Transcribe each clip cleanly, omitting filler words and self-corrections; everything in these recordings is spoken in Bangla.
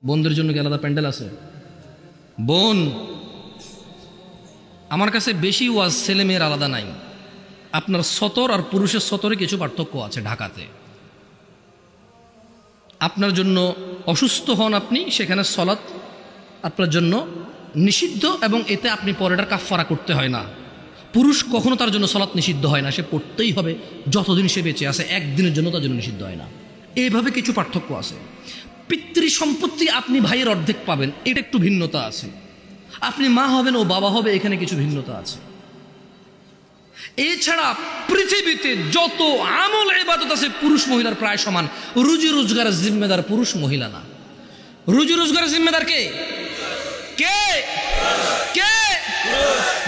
বোনদের জন্য কি আলাদা প্যান্ডেল আছে? বোন, আমার কাছে বেশি ওয়াজ ছেলে মেয়ের আলাদা নাই। আপনার সতর আর পুরুষের সতরে কিছু পার্থক্য আছে। ঢাকাতে আপনার জন্য অসুস্থ হন আপনি, সেখানে সলাৎ আপনার জন্য নিষিদ্ধ এবং এতে আপনি পরেটার কাফফারা করতে হয় না। পুরুষ কখনো তার জন্য সলাৎ নিষিদ্ধ হয় না, সে পড়তেই হবে যতদিন সে বেঁচে আছে, একদিনের জন্য তার জন্য নিষিদ্ধ হয় না। এইভাবে কিছু পার্থক্য আছে। পিতৃ সম্পত্তি আপনি ভাইয়ের অর্ধেক পাবেন, এটা একটু ভিন্নতা আছে। আপনি মা হবেন ও বাবা হবে, এখানে কিছু ভিন্নতা আছে। এছাড়া পৃথিবীতে যত আমল ইবাদত আছে পুরুষ মহিলার প্রায় সমান। রুজি রোজগারের জিম্মেদার পুরুষ, মহিলা না। রুজি রোজগারের জিম্মেদার কে? কে কে?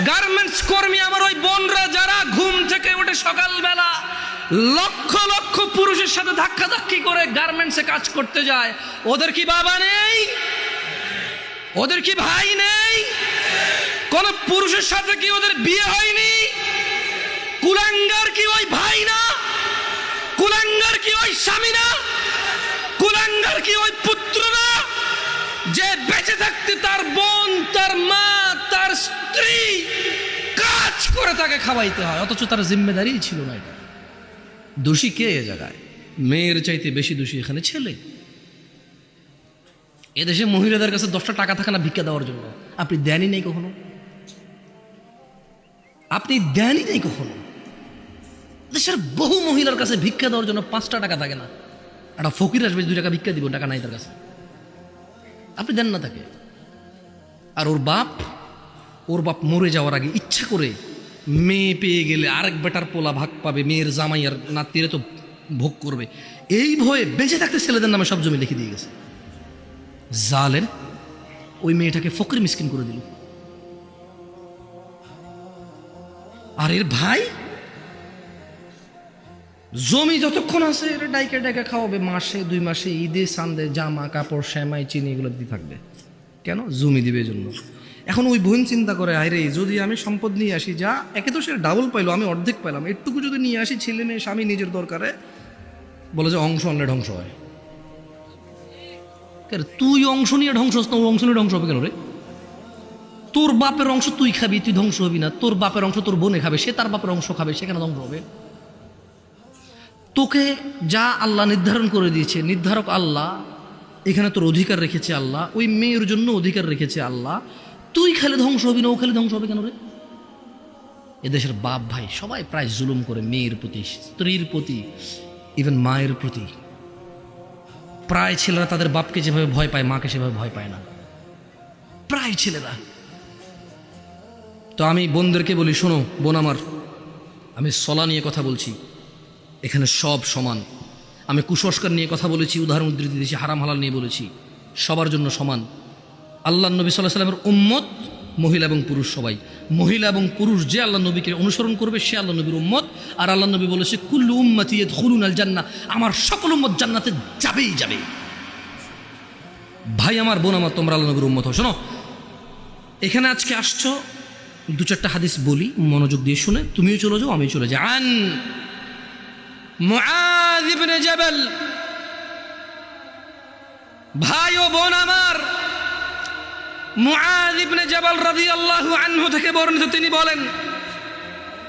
গার্মেন্টস কর্মী আমার ওই বোনরা যারা ঘুম থেকে উঠে সকালবেলা লক্ষ লক্ষ পুরুষের সাথে ধাক্কাধাক্কি করে গার্মেন্টসে কাজ করতে যায়, ওদের কি বাবা নেই? ওদের কি ভাই নেই? কোন পুরুষের সাথে কি ওদের বিয়ে হয়নি? কুলাঙ্গার কি ওই ভাই না? কুলাঙ্গার কি ওই স্বামী না? কুলাঙ্গার কি ওই পুত্র না? যে বেঁচে থাকতে তার বোন, তার মা, তার স্ত্রী কাজ করে তাকে খাওয়াইতে হয়, অথচ তার জিম্মেদারি ছিল না। এটা দোষী কে এ জায়গায়? মেয়ের চাইতে বেশি দোষী এখানে ছেলে। এদেশে মহিলাদের কাছে 10টা টাকা থাকে না ভিক্ষা দেওয়ার জন্য? আপনি দেনই নেই কখনো? আপনি দেনই নেই কখনো? দেশের বহু মহিলার কাছে ভিক্ষা দেওয়ার জন্য 5টা টাকা থাকে না। একটা ফকির আসবে 2 টাকা ভিক্ষা দিব, টাকা নাই তার কাছে, আপনি দেন না তাকে। আর ওর বাপ মরে যাওয়ার আগে ইচ্ছা করে মেয়ে পেয়ে গেলে আরেক বেটার পোলা ভাগ পাবে, মেয়ের জামাই আর নাতিরে তো ভোগ করবে, এই ভয়ে বেঁচে থাকতে ছেলেদের নামে সব জমি লিখে দিয়ে গেছে। জালেম ওই মেয়েটাকে ফকির মিসকিন করে দিল। আর এর ভাই জমি যতক্ষণ আছে এটা ডাইকা ডাইকা খাওয়াবে, মাসে 2 মাসে ঈদে সান্দে জামা কাপড় শ্যামাই চিনি এগুলো দিয়ে থাকবে। কেন? জমি দিবে জন্য। এখন ওই বোন চিন্তা করে, আরে যদি আমি সম্পদ নিয়ে আসি, যা একে তো সে ডাবল পাইলো, আমি অর্ধেক পাইলাম, একটুকু যদি নিয়ে আসি, ছেলে মেয়ে স্বামী নিজের দরকারে, বলে যে অংশ আনলে ধ্বংস হয়। তুই অংশ নিয়ে ধ্বংস হস না, ও অংশ নিয়ে ধ্বংস হবে কেন রে? তোর বাপের অংশ তুই খাবি, তুই ধ্বংস হবি না। তোর বাপের অংশ তোর বোনে খাবে, সে তার বাপের অংশ খাবে, সেখানে ধ্বংস হবে। তোকে যা আল্লাহ নির্ধারণ করে দিয়েছে, নির্ধারক আল্লাহ, এখানে তোর অধিকার রেখেছে আল্লাহ, ওই মেয়ের জন্য অধিকার রেখেছে আল্লাহ। তুই খেলে ধ্বংস হবি না, ও খেলে ধ্বংস হবে কেন রে? এদেশের বাপ ভাই সবাই প্রায় জুলুম করে মেয়ের প্রতি, স্ত্রীর প্রতি, ইভেন মায়ের প্রতি। প্রায় ছেলেরা তাদের বাপকে যেভাবে ভয় পায়, মাকে সেভাবে ভয় পায় না, প্রায় ছেলেরা। তো আমি বোনদেরকে বলি, শোনো বোন আমার, আমি সলা নিয়ে কথা বলছি, এখানে সব সমান। আমি কুসংস্কার নিয়ে কথা বলেছি, উদাহরণ উদ্ধৃতি দিয়েছি, হারাম হালাল নিয়ে বলেছি, সবার জন্য সমান। আল্লাহ নবী সাল্লাল্লাহু আলাইহি ওয়াসাল্লামের উম্মত মহিলা এবং পুরুষ সবাই। মহিলা এবং পুরুষ যে আল্লাহ নবীকে অনুসরণ করবে সে আল্লাহ নবীর উম্মত। আর আল্লাহ নবী বলেছে, কুল্লু উম্মতি ইয়াদখুলুনাল জান্নাহ, আমার সকল উম্মত জান্নাতে যাবেই যাবে। ভাই আমার, বোন আমার, তোমরা আল্লাহ নবীর উম্মত হও। শোনো, এখানে আজকে আসছো, 2-4টা হাদিস বলি, মনোযোগ দিয়ে শুনে তুমিও চলে যাও, আমিও চলে যাই। আন মুআয ইবনে জাবাল, ভাই ও বোন আমার, মুআয ইবনে জাবাল রাদিয়াল্লাহু আনহু থেকে বর্ণিত, তিনি বলেন,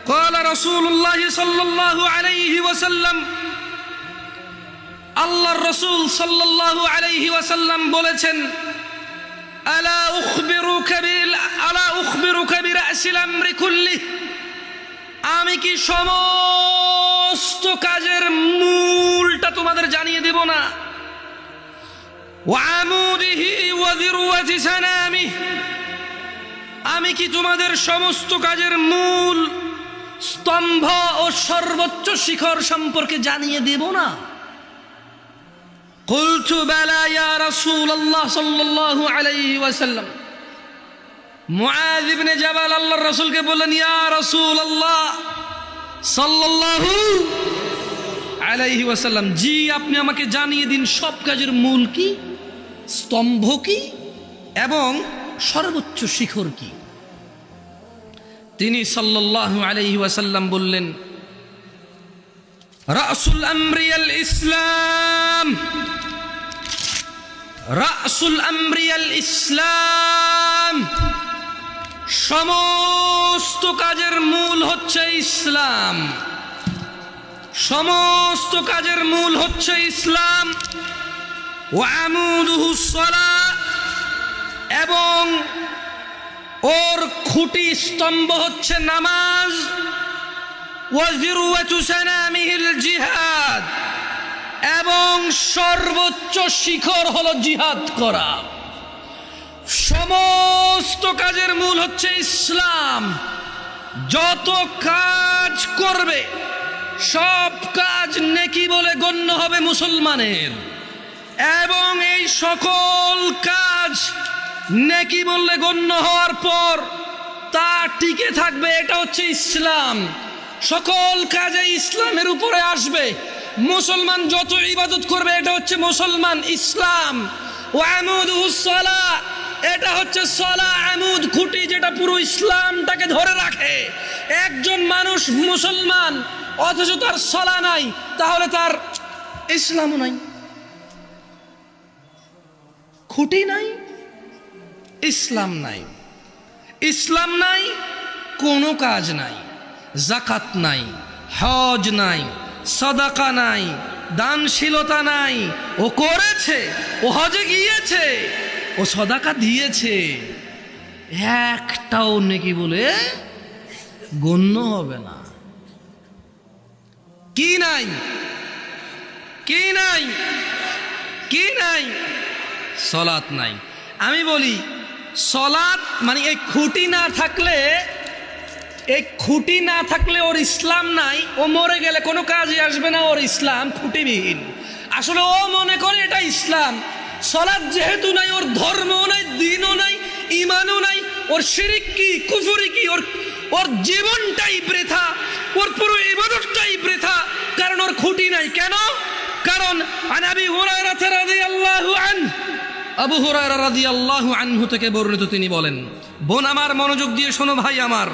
ক্বালা রাসূলুল্লাহ সাল্লাল্লাহু আলাইহি ওয়াসাল্লাম, আল্লাহর রাসূল সাল্লাল্লাহু আলাইহি ওয়াসাল্লাম বলেছেন, আলা উখবিরুকা বিরাসিল আমরি কুল্লি, আমি কি সমস্ত কাজের মূলটা তোমাদের জানিয়ে দেব না? ওয়া আমুদিহি ওয়া যিরওয়াতি সানামি, আমি কি তোমাদের সমস্ত কাজের মূল, স্তম্ভ ও সর্বোচ্চ শিখর সম্পর্কে জানিয়ে দেব না? কুলতু বালা ইয়া রাসূলুল্লাহ সাল্লাল্লাহু আলাইহি ওয়াসাল্লাম। মুআয ইবনে জাবাল আল্লাহর রাসূলকে বললেন, ইয়া রাসূলুল্লাহ সাল্লাল্লাহু আলাইহি ওয়াসাল্লাম, জি আপনি আমাকে জানিয়ে দিন সব কাজের মূল কি, স্তম্ভ কি এবং সর্বোচ্চ শিখর কি। তিনি সাল্লাল্লাহু আলাইহি ওয়াসাল্লাম বললেন, রাসুল আমরি আল ইসলাম, রাসুল আমরিয়াল ইসলাম, সমস্ত কাজের মূল হচ্ছে ইসলাম, সমস্ত কাজের মূল হচ্ছে ইসলাম। ওয়া আমুদুহুস সালাহ, এবং ওর খুঁটি স্তম্ভ হচ্ছে নামাজ। ওয়া যিরওয়াতু সানামিহিল জিহাদ, এবং সর্বোচ্চ শিখর হলো জিহাদ করা। সমস্ত কাজের মূল হচ্ছে ইসলাম। যত কাজ করবে সব কাজ নেকি বলে গণ্য হবে মুসলমানের, এবং এই সকল কাজ নেকি বললে গণ্য হওয়ার পর তা টিকে থাকবে। এটা হচ্ছে ইসলাম। সকল কাজে ইসলামের উপরে আসবে। মুসলমান যত ইবাদত করবে এটা হচ্ছে মুসলমান, ইসলাম। ওয়া আমুদুহুস সালাহ, এটা হচ্ছে সালাহ, আমুদ খুঁটি, যেটা পুরো ইসলামটাকে ধরে রাখে। একজন মানুষ মুসলমান অথচ তার সালাহ নাই, তাহলে তার ইসলামও নাই। খুঁটি নাই, ইসলাম নাই। ইসলাম নাই, কোনো কাজ নাই। যাকাত নাই, হজ নাই, সাদাকা নাই, দানশীলতা নাই। ও করেছে, ও হজে গিয়েছে, ও সাদাকা দিয়েছে, একটাও নেকি বলে গণ্য হবে না। কি নাই? কি নাই? কি নাই? সলাত নাই। আমি বলি সলাত মানে এই খুঁটি না থাকলে, এই খুঁটি না থাকলে ওর ইসলাম নাই। ও মরে গেলে কোনো কাজে আসবে না, ওর ইসলাম খুঁটিবিহীন। আসলে ও মনে করে এটা ইসলাম। সলাত যেহেতু নাই, ওর ধর্মও নাই, দিনও নাই, ইমানও নাই। ওর শিরিক কি, কুফরি কি, ওর জীবনটাই বৃথা, ওর পুরো ইবাদতটাই বৃথা, কারণ ওর খুঁটি নাই। কেন? কারণ আবু হুরায়রা রাদিয়াল্লাহু আনহু, আবু হুরায়রা রাদিয়াল্লাহু আনহু থেকে বর্ণিত, তিনি বলেন, বোন আমার মনোযোগ দিয়ে শোনো, ভাই আমার,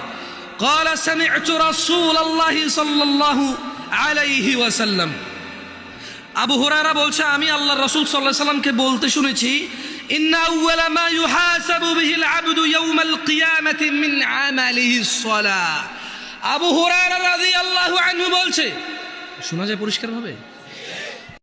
قال سمعت رسول الله صلى الله عليه وسلم, আবু হুরায়রা বলছে আমি আল্লাহর রাসূল সাল্লাল্লাহু আলাইহি ওয়াসাল্লামকে বলতে শুনেছি, ইন্না আউওয়ালা মা ইউহাসাবু বিহিল আবদু ইয়াউমাল কিয়ামাতি মিন আমালিহিস সালাহ। আবু হুরায়রা রাদিয়াল্লাহু আনহু বলছে, শোনা যায় পরিষ্কারভাবে?